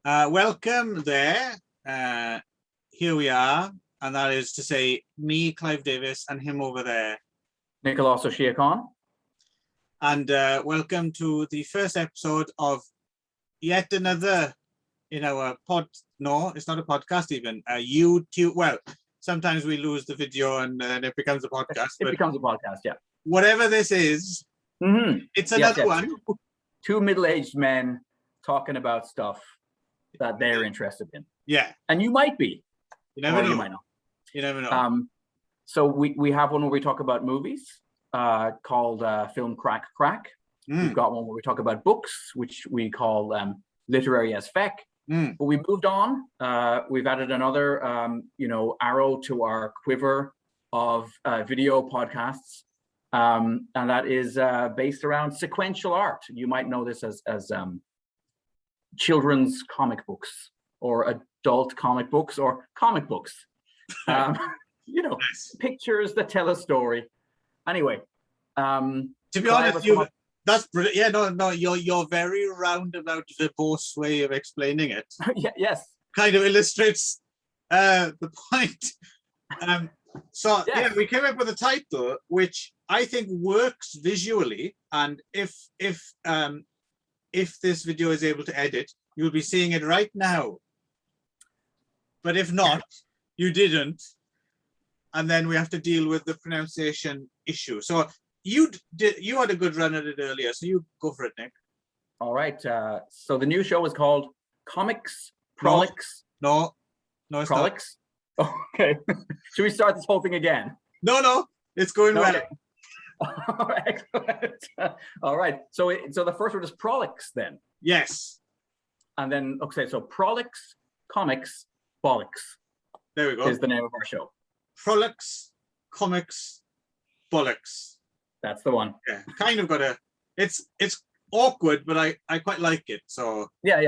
Welcome there. Here we are, and that is to say, me, Clive Davis, and him over there. Nicholas O'Shea-Con. And welcome to the first episode of yet another in our no, it's not a podcast even, a YouTube. Well, sometimes we lose the video and then it becomes a podcast. It becomes a podcast, yeah. Whatever this is, it's another one. Two middle-aged men talking about stuff that they're interested in. Yeah. And you might be. You never know. You might not. You never know. So we have one where we talk about movies called Film Crack Crack. We've got one where we talk about books, which we call Literary as Feck. But we moved on. We've added another, arrow to our quiver of video podcasts. And that is based around sequential art. You might know this as children's comic books or adult comic books or comic books. Nice. Pictures that tell a story. Anyway, to be honest, that's brilliant. Yeah, no, you're very roundabout, verbose way of explaining it. Yes, kind of illustrates the point. We came up with a title which I think works visually, and if this video is able to edit, you'll be seeing it right now. But if not, you didn't, and then we have to deal with the pronunciation issue. So you had a good run at it earlier, so you go for it, Nick. All right. So the new show is called Comix, Prolix. No, it's Prolix. Oh, okay. Should we start this whole thing again? No, it's going well. Excellent. All right. So the first word is Prolix then. Yes. And then so Prolix, Comix, Bollix. There we go. Is the name of our show. Prolix, Comix, Bollix. That's the one. Yeah, kind of got it's awkward, but I quite like it. So yeah.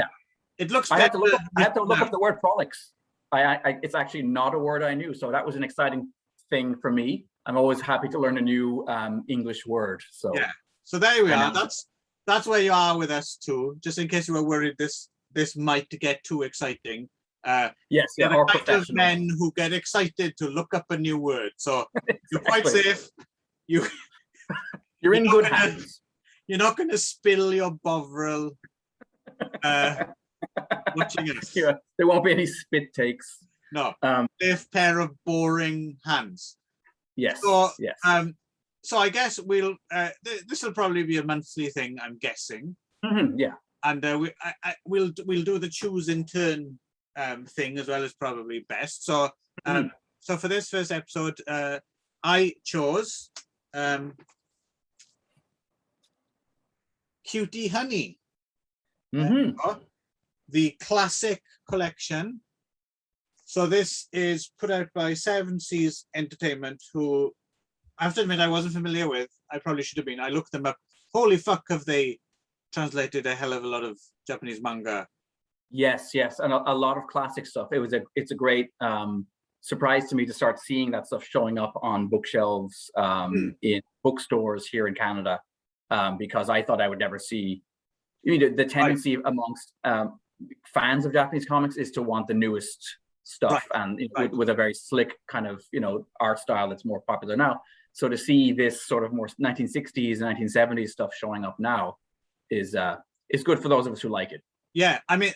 It looks. I had to look up the word Prolix. It's actually not a word I knew, so that was an exciting thing for me. I'm always happy to learn a new English word. So yeah. So there we are. That's where you are with us too. Just in case you were worried this might get too exciting. Yes, yeah. The kind of men who get excited to look up a new word. So exactly. You're quite safe. You're in good hands. You're not going to spill your Bovril watching us. Yeah, there won't be any spit takes. No. Safe pair of boring hands. Yes. So, yes. So I guess we'll. This will probably be a monthly thing, I'm guessing. Yeah. And we'll do the choose in turn thing as well as probably best. So so for this first episode, I chose Cutie Honey, the classic collection. So this is put out by Seven Seas Entertainment, who I have to admit I wasn't familiar with. I probably should have been. I looked them up. Holy fuck, have they translated a hell of a lot of Japanese manga. Yes, and a lot of classic stuff. It's a great surprise to me to start seeing that stuff showing up on bookshelves in bookstores here in Canada, because I thought I would never see. The tendency amongst fans of Japanese comics is to want the newest stuff, and with a very slick kind of art style that's more popular now. So to see this sort of more 1960s, 1970s stuff showing up now is good for those of us who like it. Yeah, I mean,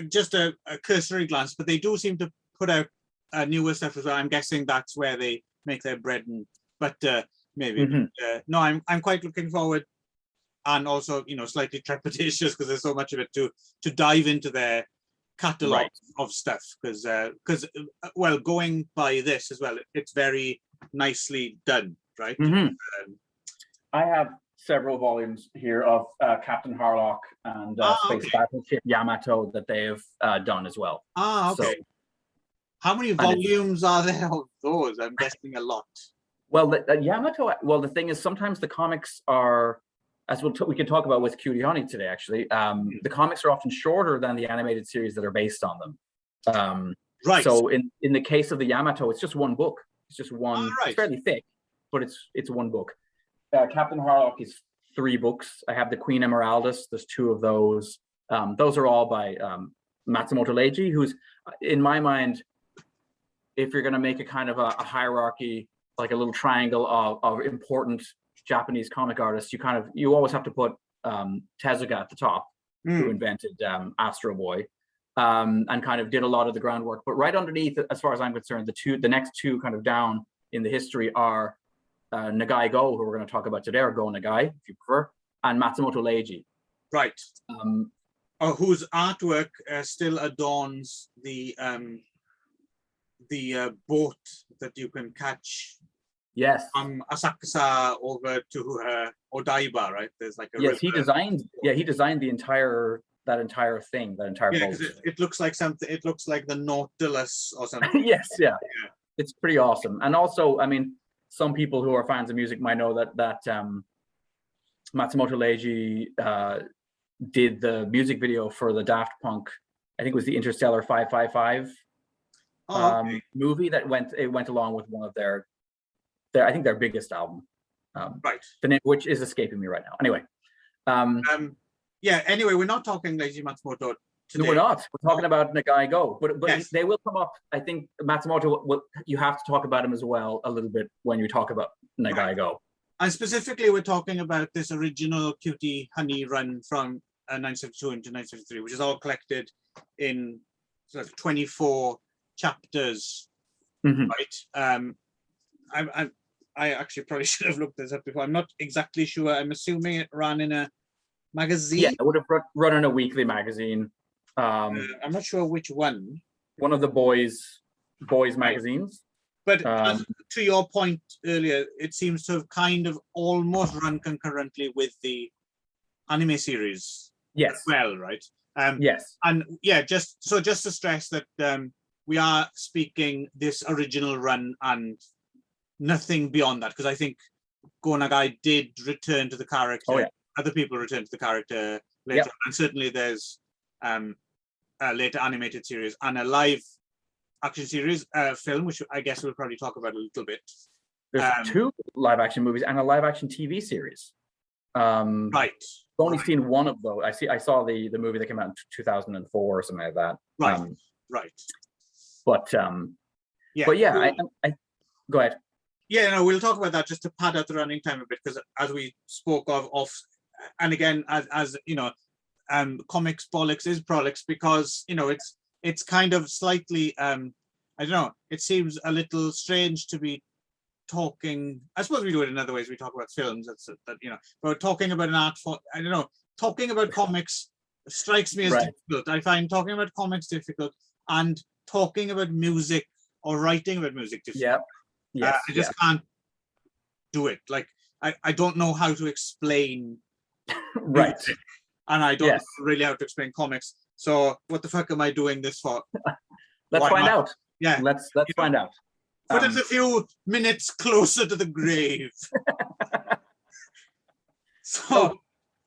just a cursory glance, but they do seem to put out newer stuff as well. I'm guessing that's where they make their bread, but maybe. No, I'm quite looking forward, and also slightly trepidatious because there's so much of it to dive into their catalog of stuff. Because going by this as well, it's very nicely done, right? I have several volumes here of Captain Harlock and Space Battleship Yamato that they have done as well. Okay. So, how many volumes are there of those? I'm guessing a lot. Well, the Yamato. Well, the thing is, sometimes the comics are, as we can talk about with Cutie Honey today. Actually, the comics are often shorter than the animated series that are based on them. Right. So in the case of the Yamato, it's just one book. It's just one. It's fairly thick, but it's one book. Captain Harlock is 3 books. I have the Queen Emeraldus. There's 2 of those. Those are all by Matsumoto Leiji, who's, in my mind, if you're going to make a kind of a hierarchy, like a little triangle of important Japanese comic artists, you always have to put Tezuka at the top, who invented Astro Boy, and kind of did a lot of the groundwork. But right underneath, as far as I'm concerned, the next two kind of down in the history are Nagai Go, who we're going to talk about today, or Go Nagai, if you prefer, and Matsumoto Leiji. Right. Whose artwork still adorns the boat that you can catch. Yes. From Asakusa over to Odaiba, right? There's like a yes. He designed the entire thing, that entire boat. It looks like something. It looks like the Nautilus or something. Yes. Yeah. It's pretty awesome. And also, I mean, some people who are fans of music might know that Matsumoto Leiji did the music video for the Daft Punk, I think it was the Interstellar 555 movie that went along with one of their I think their biggest album. Right. The name, which is escaping me right now. Anyway. Anyway, we're not talking Leiji Matsumoto today. No, we're not. We're talking about Nagai Go. But yes. They will come up. I think Matsumoto, you have to talk about him as well a little bit when you talk about Nagai Go. And specifically, we're talking about this original Cutie Honey run from 1972 into 1973, which is all collected in sort of 24 chapters, right? I actually probably should have looked this up before. I'm not exactly sure. I'm assuming it ran in a magazine. Yeah, it would have run in a weekly magazine. I'm not sure which one. One of the boys' magazines. But to your point earlier, it seems to have kind of almost run concurrently with the anime series. Yes. As well, right? Yes. And yeah, just to stress that we are speaking this original run and nothing beyond that, because I think Go Nagai did return to the character. Oh, yeah. Other people returned to the character later, Yep. and certainly there's a later animated series and a live action series film, which I guess we'll probably talk about a little bit. There's 2 live action movies and a live action TV series. Right. I've only seen one of those. I saw the movie that came out in 2004 or something like that. Right. Right. But yeah. But yeah, I go ahead. Yeah, no, we'll talk about that just to pad out the running time a bit, because as we spoke of, and again, as you know, Comix Bollix is Prolix, because you know it's kind of slightly I don't know, it seems a little strange to be talking. I suppose we do it in other ways. We talk about films, that you know, but talking about an art form, I don't know, talking about comics strikes me as difficult. I find talking about comics difficult, and talking about music or writing about music difficult. Yeah. Yes, I just can't do it. Like I don't know how to explain right music, and I don't know really how to explain comics. So what the fuck am I doing this for? Let's Why find not? out. Yeah, let's find out. Put us a few minutes closer to the grave. So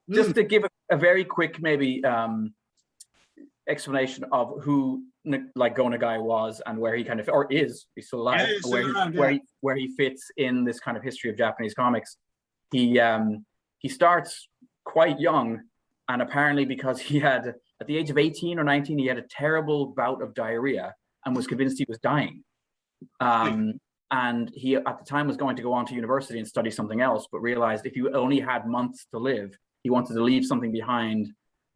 just to give a very quick maybe explanation of who like Go Nagai was and where he kind of, or is, he's still alive, he's still around, where he fits in this kind of history of Japanese comics. He starts quite young, and apparently because he had, at the age of 18 or 19, he had a terrible bout of diarrhea and was convinced he was dying. And he at the time was going to go on to university and study something else, but realized if he only had months to live, he wanted to leave something behind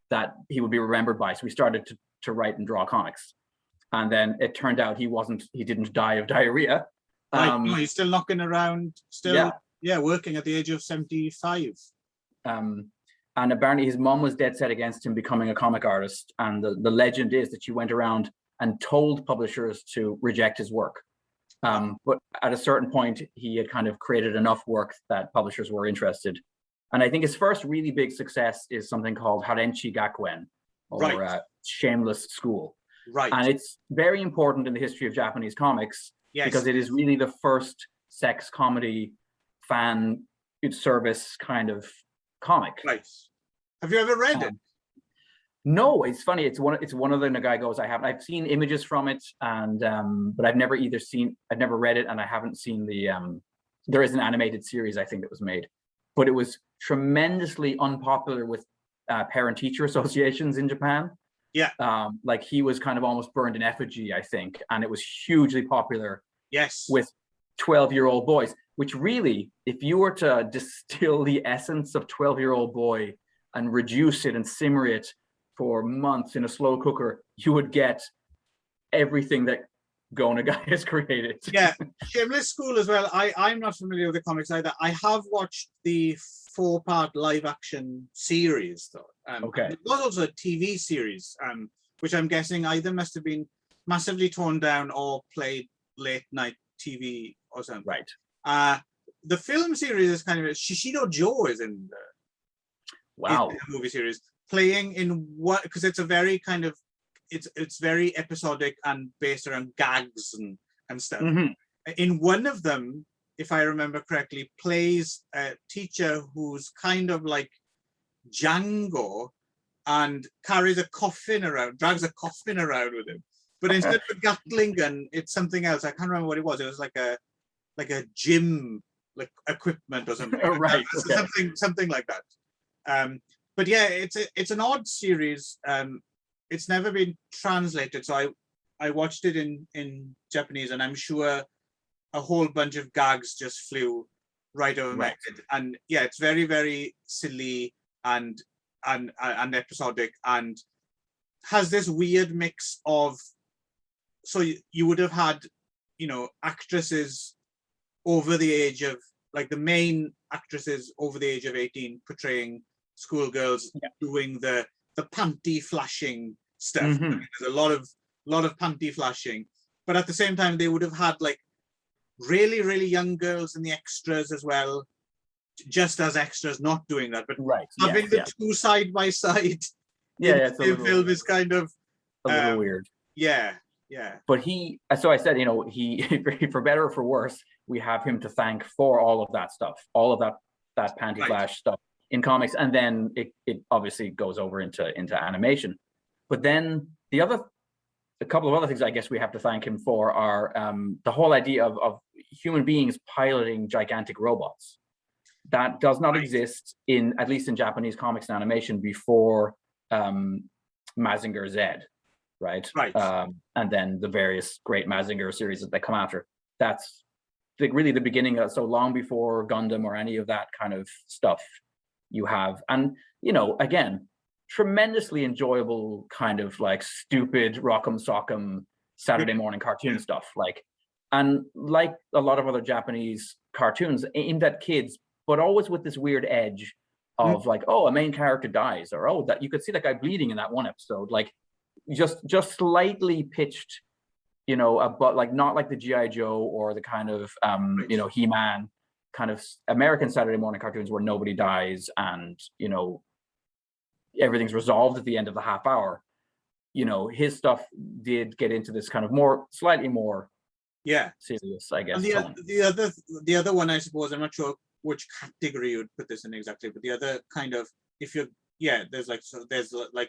that he would be remembered by. So he started to write and draw comics. And then it turned out he didn't die of diarrhea. No, he's still knocking around, still working at the age of 75. And apparently his mom was dead set against him becoming a comic artist. And the legend is that she went around and told publishers to reject his work. But at a certain point, he had kind of created enough work that publishers were interested. And I think his first really big success is something called Harenchi Gakuen, or Shameless School. Right. And it's very important in the history of Japanese comics because it is really the first sex comedy fan service kind of comic. Right. Have you ever read it? No, it's funny. It's one of the Nagai Go's I haven't. I've seen images from it, and but I've never read it, and I haven't seen the. There is an animated series I think that was made, but it was tremendously unpopular with parent-teacher associations in Japan. Yeah. Like he was kind of almost burned in effigy, I think, and it was hugely popular. Yes. With 12-year-old boys, which really, if you were to distill the essence of 12-year-old boy and reduce it and simmer it for months in a slow cooker, you would get everything that Go Nagai has created. Yeah, Shameless School as well. I'm not familiar with the comics either. I have watched the 4-part live action series though. Okay. There was also a TV series, which I'm guessing either must have been massively torn down or played late night TV or something. Right. The film series is kind of Shishido Joe is in the movie series, playing in what, because it's a very kind of it's very episodic and based around gags and stuff. In one of them, if I remember correctly, plays a teacher who's kind of like Django and carries a coffin around, drags a coffin around with him. But instead of a Gatling gun, it's something else. I can't remember what it was. It was like a gym like equipment or something. Right. Something like that. But yeah, it's an odd series. It's never been translated, so I watched it in Japanese, and I'm sure a whole bunch of gags just flew right over my head. And yeah, it's very, very silly and episodic, and has this weird mix of, so you would have had, you know, actresses over the age of, like the main actresses over the age of 18 portraying schoolgirls, doing the panty-flashing stuff. I mean, there's a lot of panty-flashing, but at the same time they would have had like really, really young girls in the extras as well, just as extras, not doing that, but having the two side by side in the film is kind of a little weird. Yeah. But he, so I said, you know, he for better or for worse, we have him to thank for all of that stuff, all of that panty flash stuff in comics, and then it obviously goes over into animation. But then a couple of other things I guess we have to thank him for are the whole idea of human beings piloting gigantic robots. That does not exist in, at least in Japanese comics and animation, before Mazinger Z, right? And then the various great Mazinger series that they come after. That's really the beginning of, so long before Gundam or any of that kind of stuff you have. And, you know, again, tremendously enjoyable kind of like stupid rock'em sock'em Saturday morning cartoon stuff. Like, and like a lot of other Japanese cartoons aimed at kids, but always with this weird edge of like, oh, a main character dies, or oh, that you could see that guy bleeding in that one episode, like just slightly pitched, you know, but like not like the G.I. Joe or the kind of you know, He-Man kind of American Saturday morning cartoons where nobody dies and, you know, everything's resolved at the end of the half hour. You know, his stuff did get into this kind of slightly more serious, I guess. And the other one, I suppose, I'm not sure which category you would put this in exactly, but the other kind of, if you're, there's like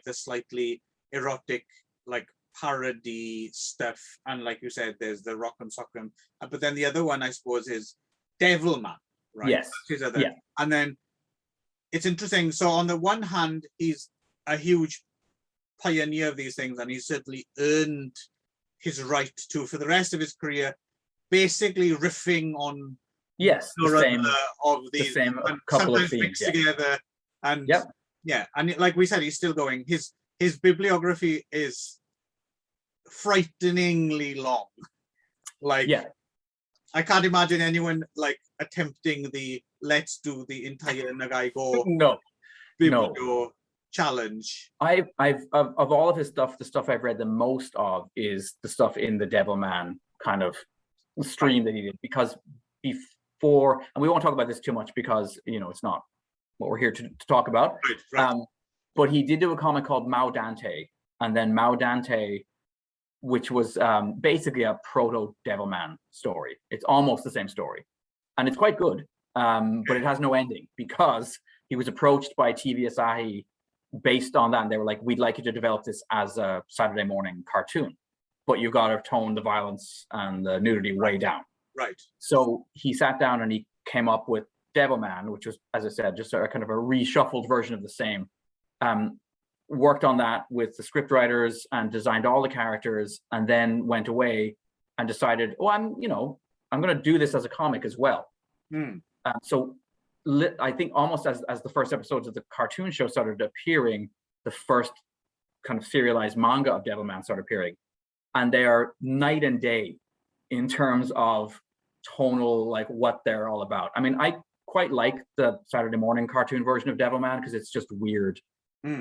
the slightly erotic, like parody stuff, and like you said, there's the rock'em sock'em, but then the other one, I suppose, is Devilman, right? Yes. And then it's interesting. So on the one hand, he's a huge pioneer of these things, and he's certainly earned his right to, for the rest of his career, basically riffing on the same couple of themes mixed together, and and like we said, he's still going. His bibliography is frighteningly long. Like, I can't imagine anyone like attempting the let's do the entire Nagai Go challenge. I've of all of his stuff, the stuff I've read the most of is the stuff in the Devilman kind of stream that he did, because before, and we won't talk about this too much because, you know, it's not what we're here to talk about. But he did do a comic called Mao Dante, and then Mao Dante, which was basically a proto Devilman story. It's almost the same story, and it's quite good, but it has no ending because he was approached by TV Asahi based on that, and they were like, "We'd like you to develop this as a Saturday morning cartoon, but you've got to tone the violence and the nudity way down." Right. So he sat down and he came up with Devilman, which was, as I said, just a kind of a reshuffled version of the same. worked on that with the script writers and designed all the characters, and then went away and decided, oh, I'm going to do this as a comic as well. So I think almost as the first episodes of the cartoon show started appearing, the first kind of serialized manga of Devilman started appearing, and they are night and day in terms of tonal, like what they're all about. I mean, I quite like the Saturday morning cartoon version of Devilman because it's just weird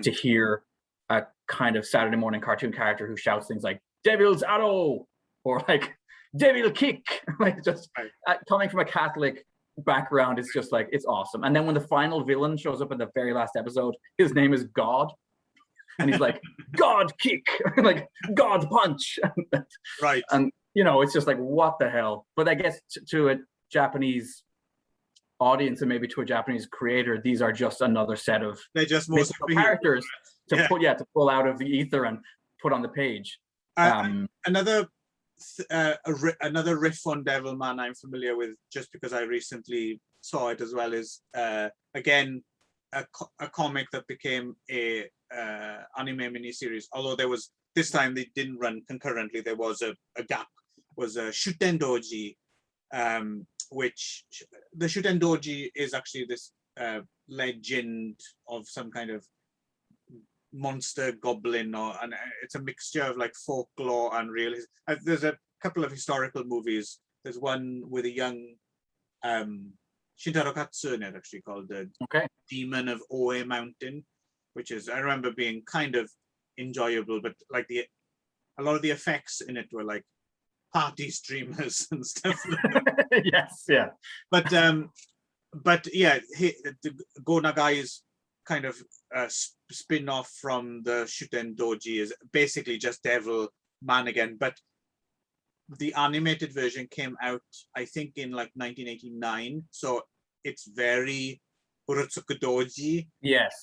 to hear a kind of Saturday morning cartoon character who shouts things like "Devil's Arrow" or like "Devil Kick." Like, just coming from a Catholic background, it's just like, it's awesome. And then when the final villain shows up in the very last episode, his name is God, and he's like, "God Kick," like "God Punch." Right. And it's just like, what the hell? But I guess to a Japanese audience, and maybe to a Japanese creator, these are just another set of they're just more characters to pull out of the ether and put on the page. Another riff on Devilman I'm familiar with, just because I recently saw it as well, is again a comic that became a anime miniseries. Although this time they didn't run concurrently, there was a gap. Was Shuten Doji, which the Shuten Doji is actually this legend of some kind of monster goblin, and it's a mixture of like folklore and real. There's a couple of historical movies. There's one with a young Shintaro Katsune, actually, called the Demon of Oe Mountain, which is, I remember being kind of enjoyable, but like a lot of the effects in it were like party streamers and stuff. Yes, yeah. But yeah, the Go Nagai's kind of spin-off from the Shuten Doji is basically just Devil Man again, but the animated version came out, I think, in like 1989, so it's very Urotsuku Doji. Yes.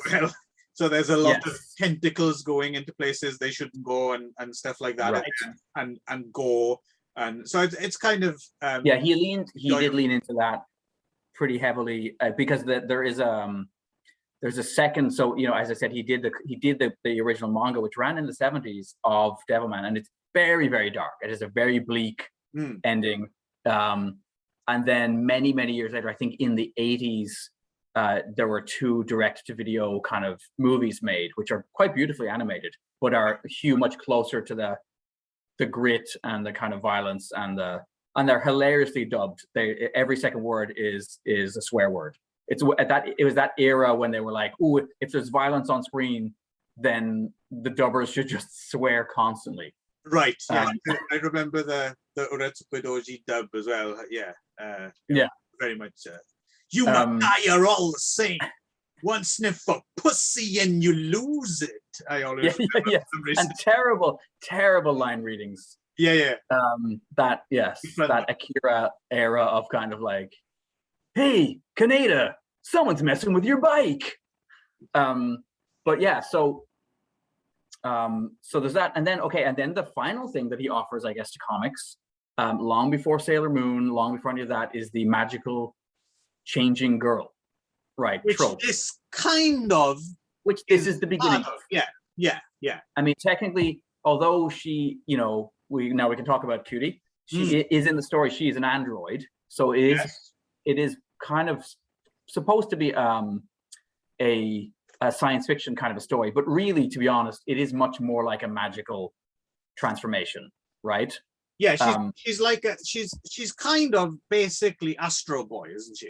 Well. So there's a lot of tentacles going into places they shouldn't go, and stuff like that, right. and gore, and so it's kind of he did lean into that pretty heavily, because there's a second. So as I said, he did the original manga, which ran in the 70s, of Devilman, and it's very, very dark. It is a very bleak ending, and then many years later, I think in the 80s, there were 2 direct-to-video kind of movies made, which are quite beautifully animated, but are much closer to the grit and the kind of violence, and they're hilariously dubbed. Every second word is a swear word. It was that era when they were like, "Ooh, if there's violence on screen, then the dubbers should just swear constantly." Right. Yeah, I remember the Urotsuku Doji dub as well. Yeah. Very much. You and I are all the same. One sniff of pussy and you lose it. I always remember. And terrible line readings. Yeah. That Akira era of kind of like, "Hey, Kaneda, someone's messing with your bike." But yeah, so there's that, and then the final thing that he offers, I guess, to comics, long before Sailor Moon, long before any of that, is the magical changing girl, right? Which trope. This is the beginning of. Yeah. I mean, technically, although she, we can talk about Cutie. She is in the story. She is an android, so it is kind of supposed to be a science fiction kind of a story, but really, to be honest, it is much more like a magical transformation, right? Yeah, she's like she's kind of basically Astro Boy, isn't she?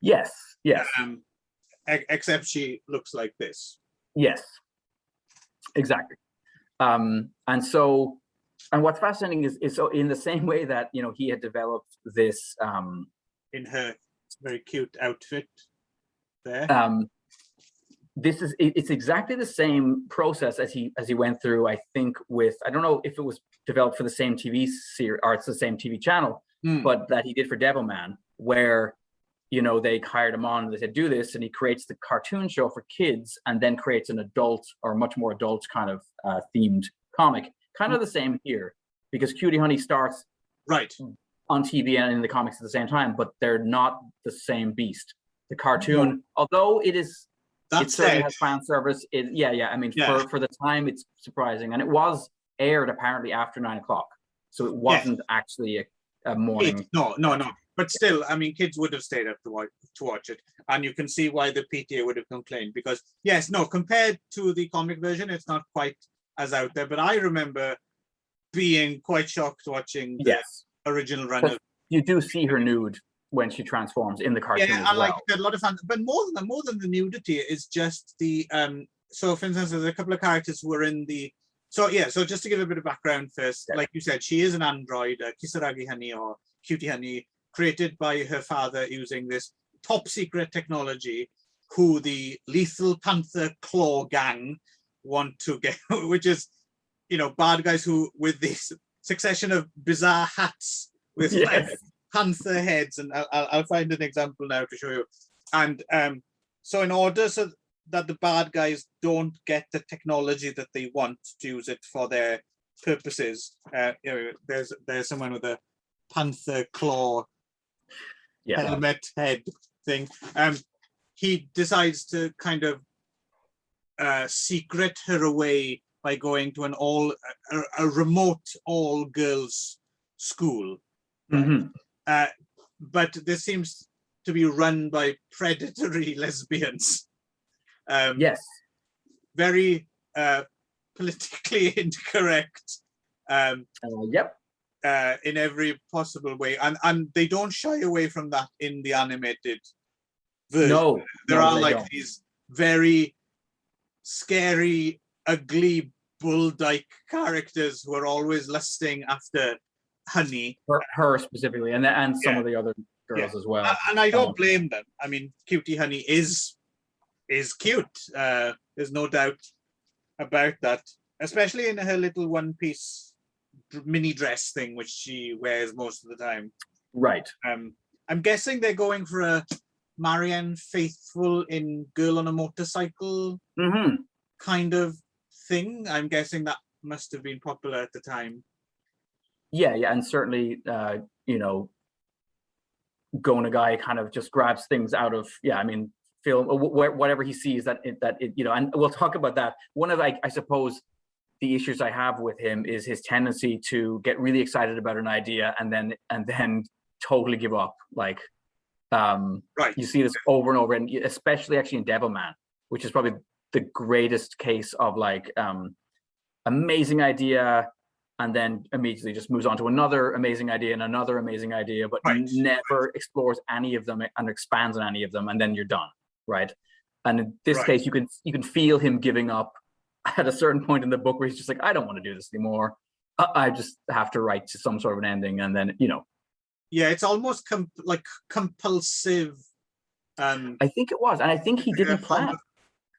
Yes. Except she looks like this. Yes, exactly. And what's fascinating is so in the same way that he had developed this in her very cute outfit there. It's exactly the same process as he went through, I think, with, I don't know if it was developed for the same TV series or it's the same TV channel, but that he did for Devilman, where they hired him on and they said, "Do this," and he creates the cartoon show for kids and then creates an adult or much more adult kind of themed comic. Kind of the same here, because Cutie Honey starts right on TV and in the comics at the same time, but they're not the same beast. The cartoon, although it is It certainly has fan service. Yeah. I mean, for the time, it's surprising, and it was aired apparently after 9 o'clock, so it wasn't actually a morning. No. But still, I mean, kids would have stayed up to watch it, and you can see why the PTA would have complained, because compared to the comic version, it's not quite as out there. But I remember being quite shocked watching the original run of. You do see her nude when she transforms in the cartoon. Yeah, and like a lot of fans, but more than the nudity is just the So, for instance, there's a couple of characters who were in the. So just to give a bit of background first, like you said, she is an android, Kisaragi Honey or Cutie Honey, created by her father using this top secret technology, who the Lethal Panther Claw gang want to get, which is, bad guys who with this succession of bizarre hats with like panther heads, and I'll find an example now to show you. And so in order so that the bad guys don't get the technology that they want to use it for their purposes, there's someone with a panther claw helmet head thing. He decides to kind of secret her away by going to a remote all girls school. But this seems to be run by predatory lesbians. Very politically incorrect. In every possible way, and they don't shy away from that in the animated version. There are these very scary, ugly bull-dyke characters who are always lusting after Honey, her specifically, and some of the other girls as well. And I don't blame them. I mean, Cutie Honey is cute. There's no doubt about that, especially in her little one-piece mini dress thing, which she wears most of the time. Right. I'm guessing they're going for a Marianne Faithfull in Girl on a Motorcycle kind of thing. I'm guessing that must have been popular at the time. Yeah, and certainly, Gonagai kind of just grabs things out of, film, whatever he sees and we'll talk about that. One of, I suppose, the issues I have with him is his tendency to get really excited about an idea and then totally give up. Like, you see this over and over, and especially actually in Devilman, which is probably the greatest case of like amazing idea, and then immediately just moves on to another amazing idea and another amazing idea, but never explores any of them and expands on any of them, and then you're done, right? And in this case, you can feel him giving up at a certain point in the book where he's just like, I don't want to do this anymore. I just have to write to some sort of an ending, and then Yeah, it's almost compulsive. I think it was, and I think he didn't plan.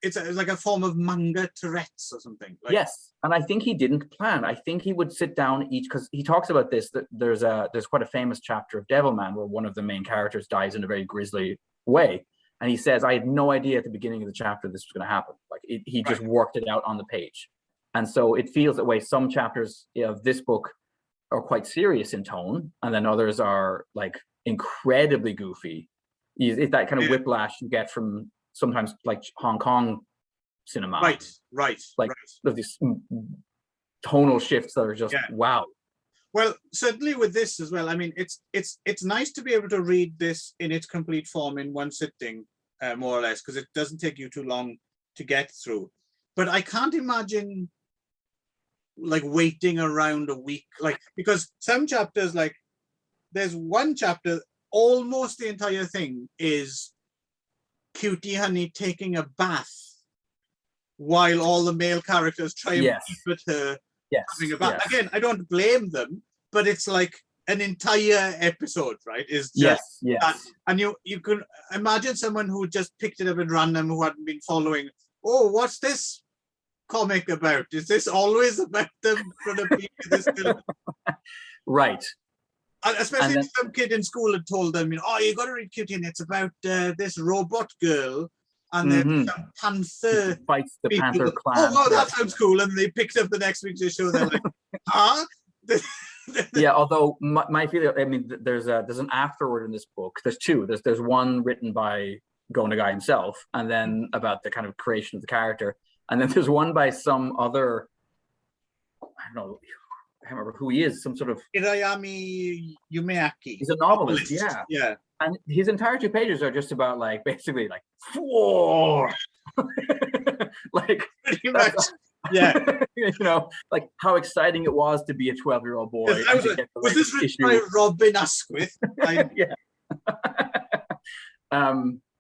It's like a form of manga Tourette's or something. Yes, and I think he didn't plan. I think he would sit down because he talks about this, that there's quite a famous chapter of Devilman where one of the main characters dies in a very grisly way, and he says, I had no idea at the beginning of the chapter this was going to happen. Like he just worked it out on the page, and so it feels that way. Some chapters of this book are quite serious in tone, and then others are like incredibly goofy. It's that kind of whiplash you get from sometimes like Hong Kong cinema. Right. These tonal shifts that are just wow. Well, certainly with this as well. I mean, it's nice to be able to read this in its complete form in one sitting, more or less, because it doesn't take you too long to get through. But I can't imagine like waiting around a week, like, because some chapters, like there's one chapter, almost the entire thing is Cutie Honey taking a bath while all the male characters try and keep at her having a bath. Again, I don't blame them, but it's like an entire episode, right? Is just that. And you can imagine someone who just picked it up at random, who hadn't been following. Oh, what's this comic about? Is this always about them gonna be this film? Right. And especially if some kid in school had told them, you got to read Cutie, and it's about this robot girl, and then some panther fights the people. panther clan. Oh, that sounds cool. And they picked up the next week's issue. They're like, Yeah, although my feeling, I mean, there's an afterword in this book. There's two. There's one written by Go Nagai himself, and then about the kind of creation of the character. And then there's one by some other, I don't know, I can't remember who he is, some sort of Hirayami Yumeaki. He's a novelist, yeah. Yeah. And his entire 2 pages are just about like basically like war. Like Pretty much. Yeah. You know, like how exciting it was to be a 12-year-old boy. Was this written by Robin Asquith? Yeah.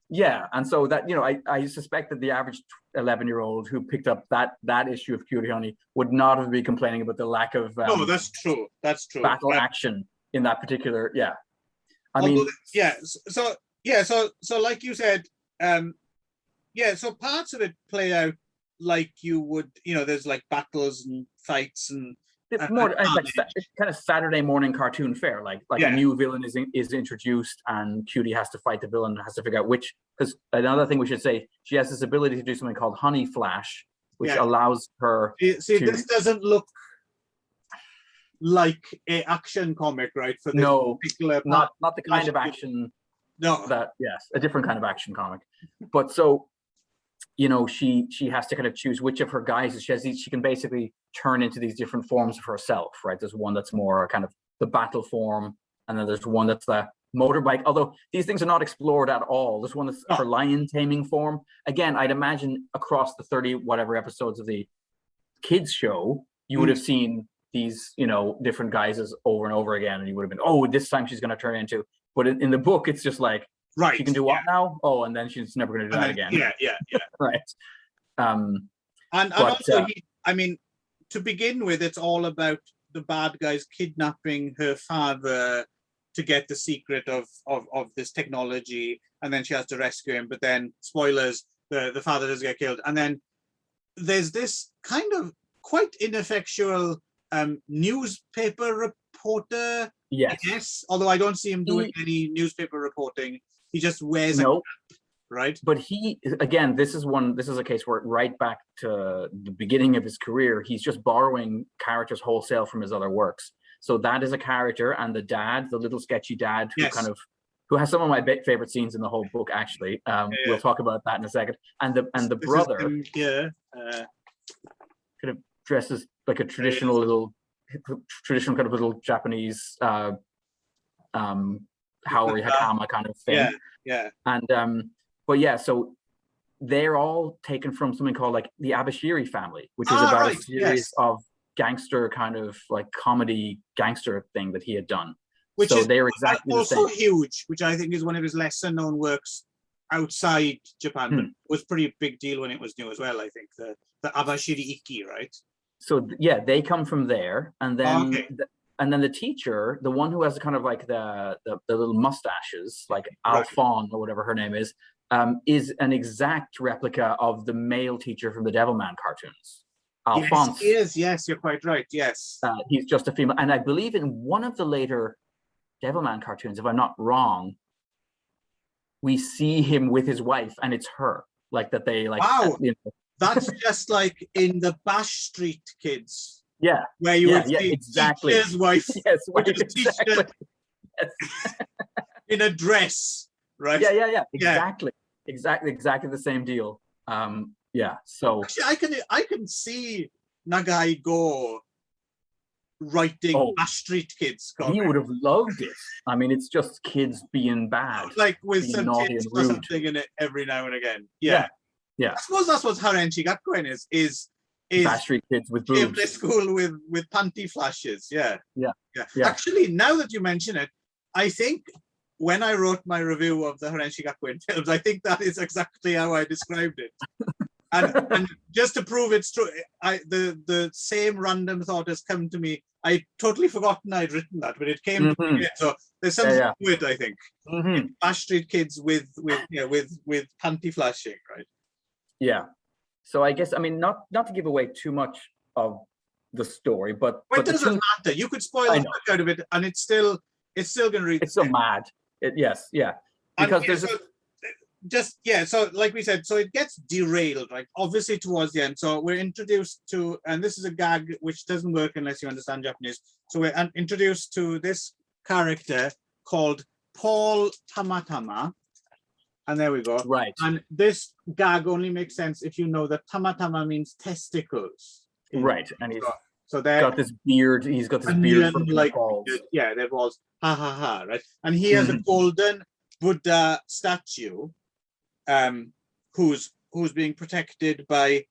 Yeah, and so that, you know, I suspect that the average 11-year-old who picked up that issue of Cutie Honey would not have been complaining about the lack of no, that's true. That's true. Battle action in that particular, yeah. So like you said, so parts of it play out like you would, you know, there's like battles and fights and it's more it's kind of Saturday morning cartoon fare, like a new villain is introduced and Cutie has to fight the villain and has to figure out which, because another thing we should say, she has this ability to do something called Honey Flash, which allows her this doesn't look like a action comic, right? For this particular not the kind of action. No, a different kind of action comic. But so, you know, she has to kind of choose which of her guises she can basically turn into these different forms of herself, right? There's one that's more kind of the battle form, and then there's one that's the motorbike, although these things are not explored at all. There's one that's her lion taming form. Again, I'd imagine across the 30 whatever episodes of the kids show, you would have seen these, you know, different guises over and over again, and you would have been, oh, this time she's going to turn into, but in the book it's just like, right, she can do what now? Oh, and then she's never going to do that again. Yeah. Right. And also, I mean, to begin with, it's all about the bad guys kidnapping her father to get the secret of this technology, and then she has to rescue him. But then, spoilers, the father does get killed. And then there's this kind of quite ineffectual newspaper reporter, I guess, although I don't see him doing any newspaper reporting. He just wears a cap, right? But he, again, this is a case where right back to the beginning of his career, he's just borrowing characters wholesale from his other works. So that is a character, and the dad, the little sketchy dad, who has some of my favorite scenes in the whole book, actually. We'll talk about that in a second. And the brother, kind of dresses like a traditional kind of little Japanese Haori Hakama kind of thing. Yeah. And so they're all taken from something called like the Abashiri family, which is about a series of gangster kind of like comedy gangster thing that he had done. Which so is they're exactly also the same. Huge, which I think is one of his lesser known works outside Japan, but was pretty big deal when it was new as well. I think the Abashiri Iki, right? So yeah, they come from there, and then and then the teacher, the one who has kind of like the little mustaches, like Alphon or whatever her name is an exact replica of the male teacher from the Devilman cartoons. Alphonse. Yes, he is. Yes, you're quite right. Yes, he's just a female, and I believe in one of the later Devilman cartoons, if I'm not wrong, we see him with his wife, and it's her. Like that, they like. Wow, that's just like in the Bash Street Kids. Yeah, where you would see exactly his wife, yes, exactly. In a dress, right? Yeah, exactly the same deal. So actually, I can see Nagai Go writing Bash Street Kids comic. He would have loved it. I mean, it's just kids being bad, like with some tits or something in it every now and again. Yeah. I suppose that's what Harenchi Gakuen is Bash Street Kids with boobs. Shameless school with panty flashes. Yeah. Actually, now that you mention it, I think when I wrote my review of the Harenchi Gakuen films, I think that is exactly how I described it. And just to prove it's true, the same random thought has come to me. I totally forgotten I'd written that, but it came to me. So there's something to it, I think. Bash Street Kids with panty flashing, right? Yeah. So I guess, I mean, not to give away too much of the story, but it doesn't matter. You could spoil the fuck out of it, and it's still going to read. It's still mad. Because there's so like we said, so it gets derailed, right? Obviously towards the end. So we're introduced to, and this is a gag which doesn't work unless you understand Japanese. So we're introduced to this character called Paul Tamatama, And there we go. Right. And this gag only makes sense if you know that tama means testicles. Right. And he's so they're got this beard. He's got this beard from like balls. Yeah, their balls. Ha ha ha. Right. And he has a golden Buddha statue, who's being protected by.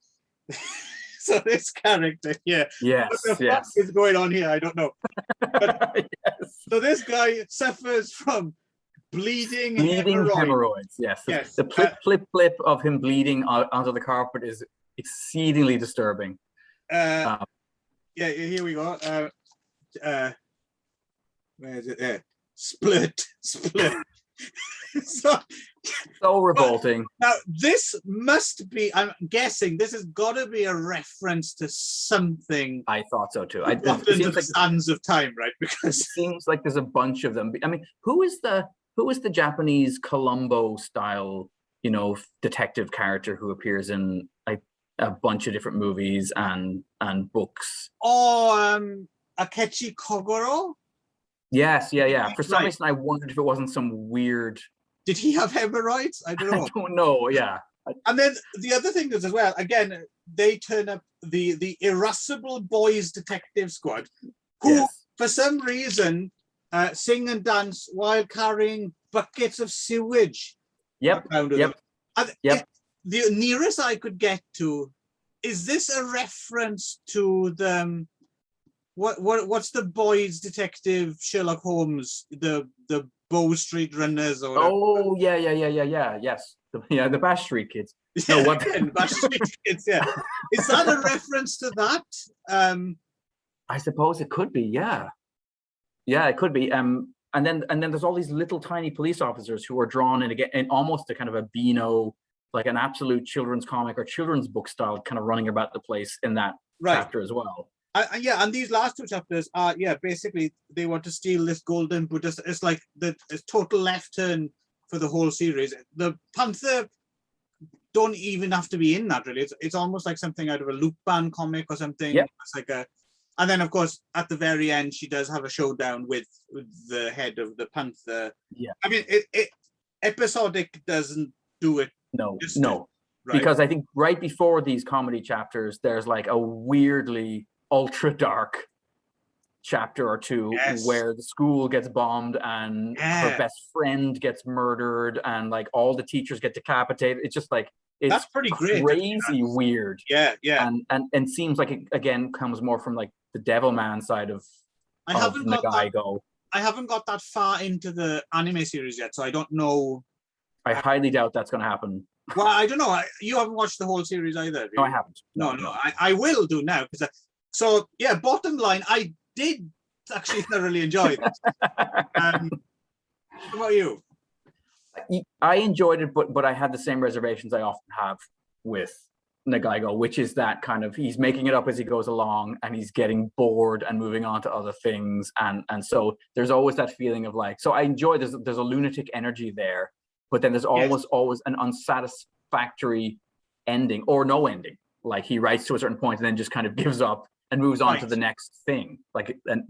So this character here. Yes. What the fuck is going on here? I don't know. But, Yes. So this guy suffers from bleeding hemorrhoids. Yes. The flip of him bleeding onto the carpet is exceedingly disturbing. Yeah, here we go. Where is it? Split. so revolting. Now this must be, I'm guessing this has got to be a reference to something. I thought so too. It seems like Sands of Time, right? Because it seems like there's a bunch of them. I mean, who is the Japanese Columbo style, detective character who appears in like a bunch of different movies and books? Akechi Kogoro. Yes, yeah. For some reason, I wondered if it wasn't some weird. Did he have hemorrhoids? I don't know. I don't know. Yeah. And then the other thing is as well. Again, they turn up the irascible boys detective squad, who for some reason sing and dance while carrying buckets of sewage. Yep. The nearest I could get to, is this a reference to the what's the boys detective Sherlock Holmes, the Bow Street Runners or whatever? Oh yeah, yes, the Bash Street Kids. No, what the Bash Street Kids? Yeah, is that a reference to that? I suppose it could be. Yeah, it could be. And then there's all these little tiny police officers who are drawn in again in almost a kind of a Beano, like an absolute children's comic or children's book style, kind of running about the place in that chapter as well. And these last two chapters are, basically they want to steal this golden Buddha. It's like it's total left turn for the whole series. The Panther don't even have to be in that really. It's almost like something out of a Lupin comic or something. Yep. It's like and then of course at the very end she does have a showdown with the head of the Panther. Yeah. I mean, it episodic doesn't do it. No. Right? Because I think right before these comedy chapters, there's like a weirdly ultra dark chapter or two where the school gets bombed and her best friend gets murdered and like all the teachers get decapitated. It's just like that's pretty great, crazy weird. Yeah. And seems like it again comes more from like the Devilman side of Nagaigo. I haven't got that far into the anime series yet, so I don't know. I highly doubt that's going to happen. Well, I don't know. You haven't watched the whole series either. No, I haven't. No. I will do now because. So yeah, bottom line, I did actually thoroughly enjoy this. How about you? I enjoyed it, but I had the same reservations I often have with Nagaigo, which is that kind of he's making it up as he goes along and he's getting bored and moving on to other things, and so there's always that feeling of like. So I enjoy there's a lunatic energy there, but then there's always an unsatisfactory ending or no ending. Like he writes to a certain point and then just kind of gives up and moves on to the next thing. Like, and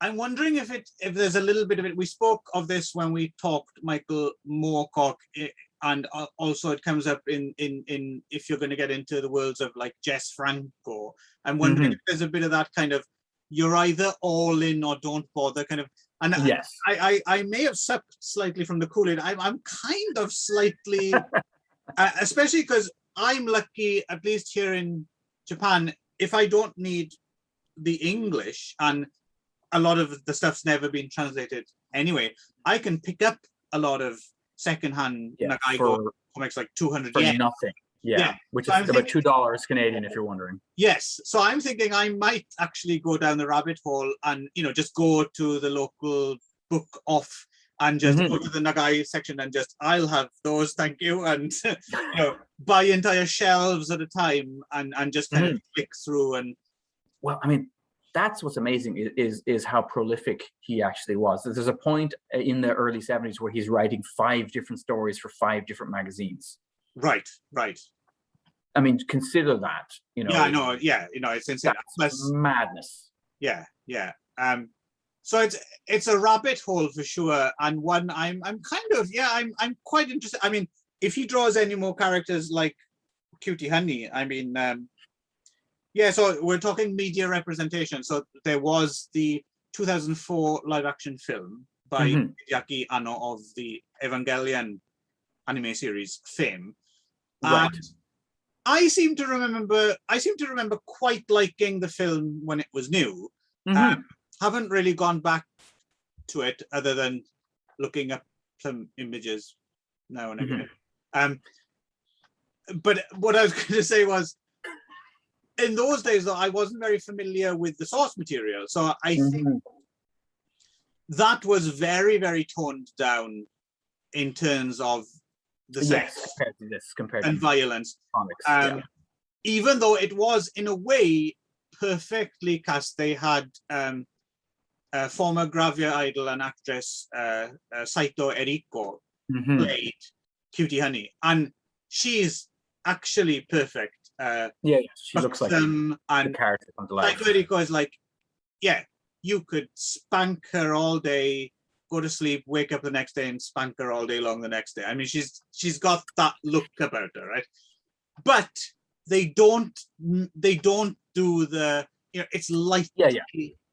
I'm wondering if there's a little bit of it. We spoke of this when we talked Michael Moorcock, and also it comes up in if you're going to get into the worlds of like Jess Franco. I'm wondering if there's a bit of that kind of you're either all in or don't bother kind of. And yes, I may have supped slightly from the Kool-Aid. I'm kind of slightly, especially because I'm lucky, at least here in Japan, if I don't need the English and a lot of the stuff's never been translated anyway, I can pick up a lot of secondhand Nagaigo comics like 200 for yen. nothing. Yeah. Which is about $2 Canadian if you're wondering. Yes. So I'm thinking I might actually go down the rabbit hole and, just go to the local book off and just go to the Nagai section and just, I'll have those, thank you. And, buy entire shelves at a time and just kind of click through. And well, I mean, that's what's amazing is how prolific he actually was. There's a point in the early 70s where he's writing 5 different stories for 5 different magazines. Right. I mean, consider that, Yeah, I know. Yeah. It's insane. That's madness. Yeah. So it's a rabbit hole for sure, and one I'm kind of I'm quite interested. I mean, if he draws any more characters like Cutie Honey, I mean, so we're talking media representation. So there was the 2004 live-action film by Hideaki Anno of the Evangelion anime series fame, Right. and I seem to remember quite liking the film when it was new. Haven't really gone back to it other than looking up some images now and again. But what I was going to say was, in those days, though, I wasn't very familiar with the source material. So I think that was very, very toned down in terms of the sex compared and to violence. Comix, even though it was, in a way, perfectly cast. They had former Gravia idol and actress Saito Eriko played Cutie Honey, and she's actually perfect. She looks like the character from the life. Saito Eriko is like, you could spank her all day, go to sleep, wake up the next day, and spank her all day long the next day. I mean, she's got that look about her, right? But they don't do the, it's light.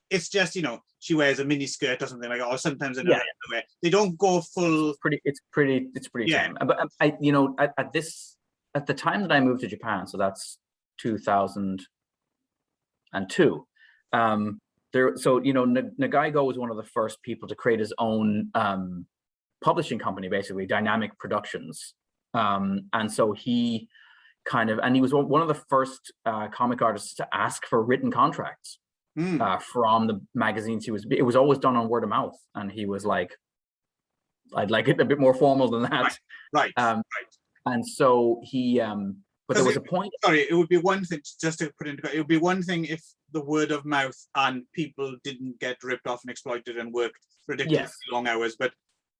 It's just, she wears a mini skirt or something like that, or sometimes in underwear. They don't go full. It's pretty tame. But at the time that I moved to Japan, so that's 2002. Nagaigo was one of the first people to create his own publishing company, basically Dynamic Productions, and so he he was one of the first comic artists to ask for written contracts from the magazines. It was always done on word of mouth, and he was like, I'd like it a bit more formal than that. Right. And so he but there was a point. Sorry, it would be one thing, just to put into it would be one thing if the word of mouth and people didn't get ripped off and exploited and worked ridiculously long hours, but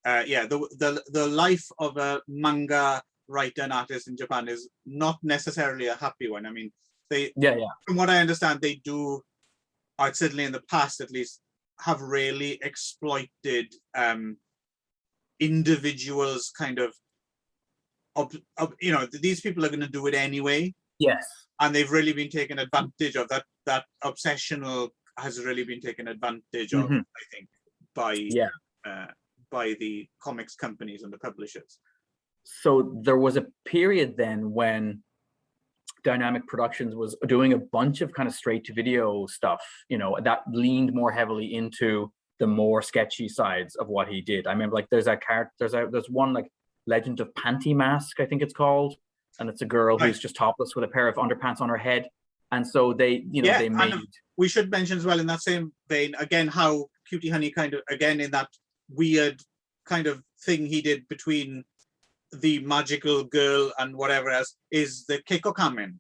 the life of a manga writer and artist in Japan is not necessarily a happy one. I mean, from what I understand, they do, or certainly in the past at least, have really exploited individuals kind of these people are going to do it anyway. Yes. And they've really been taken advantage of. That obsessional has really been taken advantage of, I think, by the comics companies and the publishers. So there was a period then when Dynamic Productions was doing a bunch of kind of straight to video stuff, that leaned more heavily into the more sketchy sides of what he did. I remember there's one like Legend of Panty Mask, I think it's called, and it's a girl who's just topless with a pair of underpants on her head. And so they made. We should mention as well in that same vein again how Cutie Honey kind of again in that weird kind of thing he did between the magical girl and whatever else is the Keiko Kamen.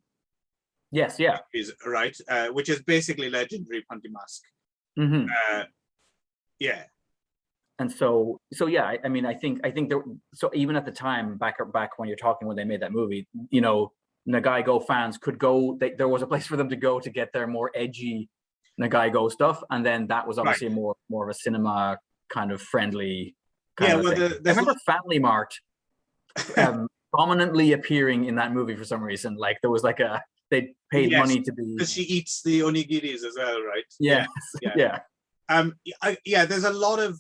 Yes, is right, which is basically legendary Panty Mask. And so I mean, I think there. So even at the time, back when you're talking when they made that movie, Nagaigo fans could go. There was a place for them to go to get their more edgy Nagaigo stuff, and then that was obviously more of a cinema kind of friendly. I remember Family Mart prominently appearing in that movie for some reason. Like there was they paid money to be. Because she eats the onigiris as well, right? Yeah. There's a lot of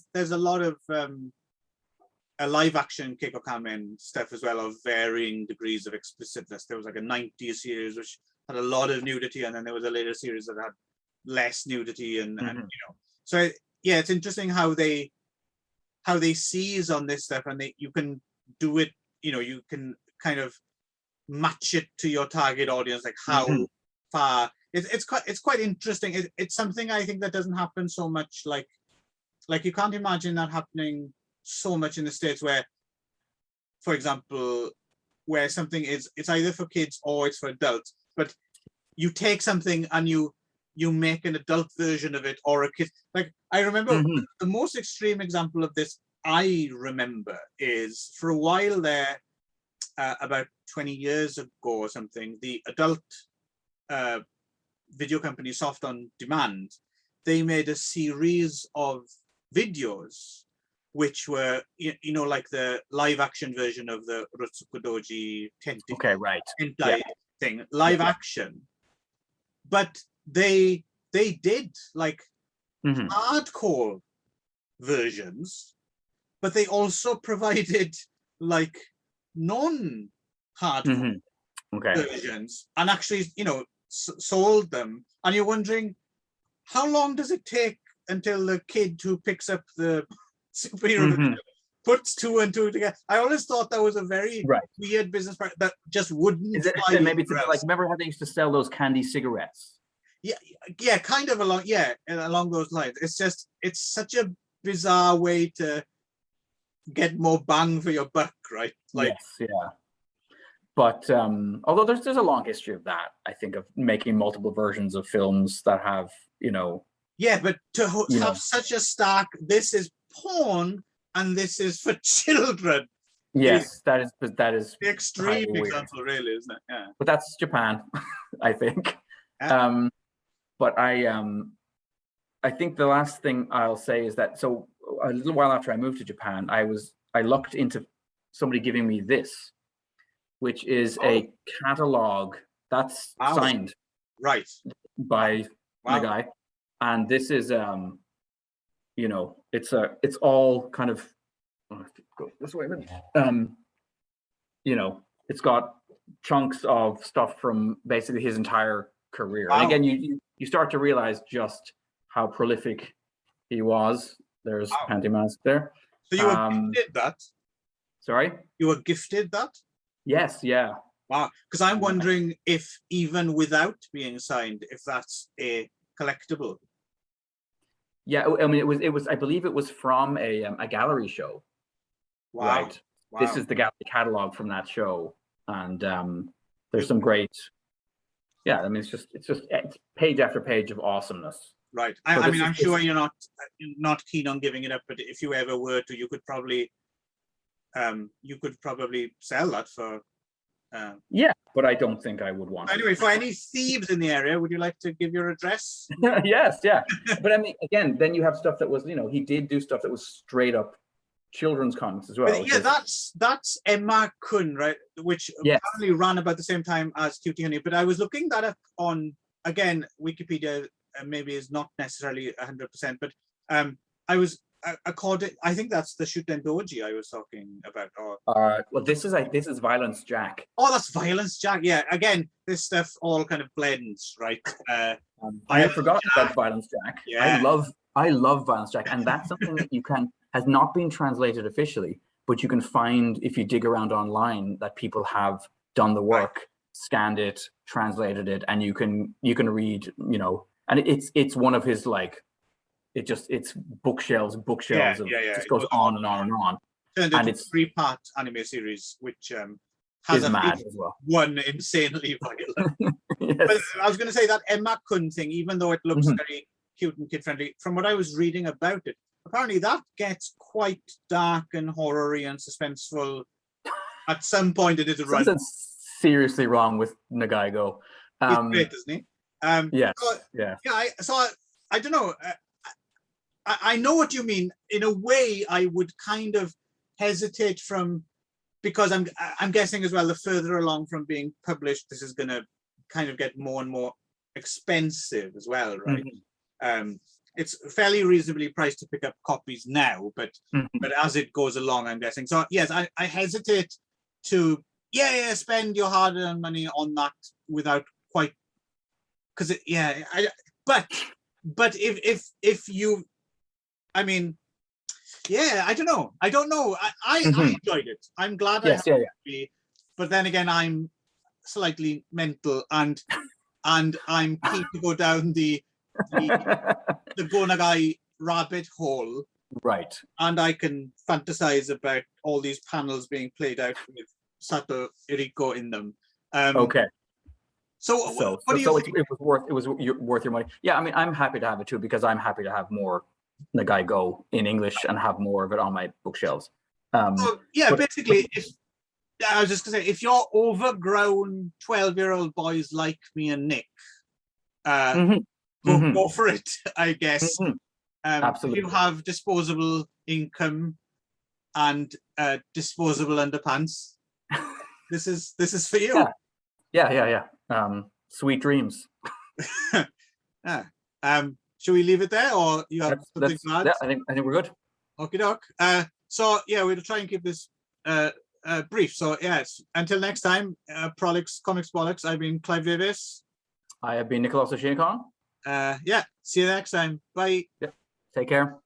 a live action Keiko Kamen stuff as well of varying degrees of explicitness. There was like a 90s series which had a lot of nudity, and then there was a later series that had less nudity and so it's interesting how they seize on this stuff, and you can do it, you can kind of match it to your target audience, like how far. It's quite interesting. It's something I think that doesn't happen so much. Like you can't imagine that happening so much in the States, where, for example, where something it's either for kids or it's for adults. But you take something and you make an adult version of it, or a kid. Like I remember the most extreme example of this I remember is for a while there, about 20 years ago or something, the adult video company Soft on Demand they made a series of videos, which were, like the live action version of the Rotsukudoji Okay, right. hentai thing, live action. But they did like hardcore versions, but they also provided like non-hardcore versions, and actually, sold them. And you're wondering, how long does it take until the kid who picks up the superhero puts two and two together? I always thought that was a very weird business practice that just wouldn't. Maybe it's like, remember how they used to sell those candy cigarettes? Yeah, kind of along those lines. It's such a bizarre way to get more bang for your buck, right? Like, yes, yeah. But although there's a long history of that, I think, of making multiple versions of films that have, Yeah, but to have such a stark, this is porn and this is for children. Yes, that is the extreme example, really, isn't it? Yeah. But that's Japan, I think. Yeah. But I think the last thing I'll say is that, so a little while after I moved to Japan, I lucked into somebody giving me this, which is a catalog that's signed by the guy. And this is, it's all kind of, go this way, it's got chunks of stuff from basically his entire career. And again, you start to realize just how prolific he was. There's Panty Mask there. So you were gifted that? Sorry? You were gifted that? Yes, yeah. Wow. Because I'm wondering if even without being signed, if that's a collectible. Yeah, I mean, it was. I believe it was from a gallery show. Wow. Right. Wow. This is the gallery catalog from that show, and there's some great. Yeah, I mean, it's page after page of awesomeness. Right. I mean, I'm sure you're not keen on giving it up, but if you ever were to, you could probably sell that for. Yeah, but I don't think I would want. Anyway, for any thieves in the area, would you like to give your address? Yes, yeah. But I mean, again, then you have stuff that was, he did do stuff that was straight up children's comics as well. But yeah, that's Emma Kun, right? Which apparently ran about the same time as Cutie Honey. But I was looking that up on, again, Wikipedia maybe is not necessarily 100%, but I think that's the Shuten Doji I was talking about. Well, this is Violence Jack. Oh, that's Violence Jack. Yeah, again, this stuff all kind of blends, right? I had forgotten about Violence Jack. Yeah. I love Violence Jack, and that's something that has not been translated officially, but you can find if you dig around online that people have done the work, scanned it, translated it, and you can read, and it's one of his it's bookshelves of just goes on and on and on. And it's a 3-part anime series, which has mad as well. One insanely violent. Yes. But I was going to say that Emma Kun thing, even though it looks very cute and kid-friendly, from what I was reading about it, apparently that gets quite dark and horror-y and suspenseful at some point in its run. Something's seriously wrong with Nagaigo. He's great, isn't he? Yes. I don't know. I know what you mean. In a way, I would kind of hesitate because I'm guessing as well, the further along from being published, this is going to kind of get more and more expensive as well, right? It's fairly reasonably priced to pick up copies now, but as it goes along, I'm guessing. So yes, I hesitate to spend your hard-earned money on that without quite, because but if you, I mean, I don't know. I enjoyed it. I'm glad. But then again, I'm slightly mental, and I'm keen to go down the Gonagai rabbit hole. Right. And I can fantasize about all these panels being played out with Sato Iriko in them. Okay. So what do you think? It was worth your money. Yeah, I mean, I'm happy to have it too, because I'm happy to have more Nagai Go in English and have more of it on my bookshelves. Basically, I was just gonna say, if you're overgrown 12-year-old boys like me and Nick, go for it, I guess. If Absolutely. you have disposable income and disposable underpants, this is for you. Yeah. Sweet dreams. Should we leave it there, or you have something to add? Yeah, I think we're good. Okie doke. So yeah, we'll try and keep this brief. So yes, until next time, Prolix Comics Bollix. I've been Clive Davis. I have been Nicholas O'Shea. Yeah, see you next time. Bye. Take care.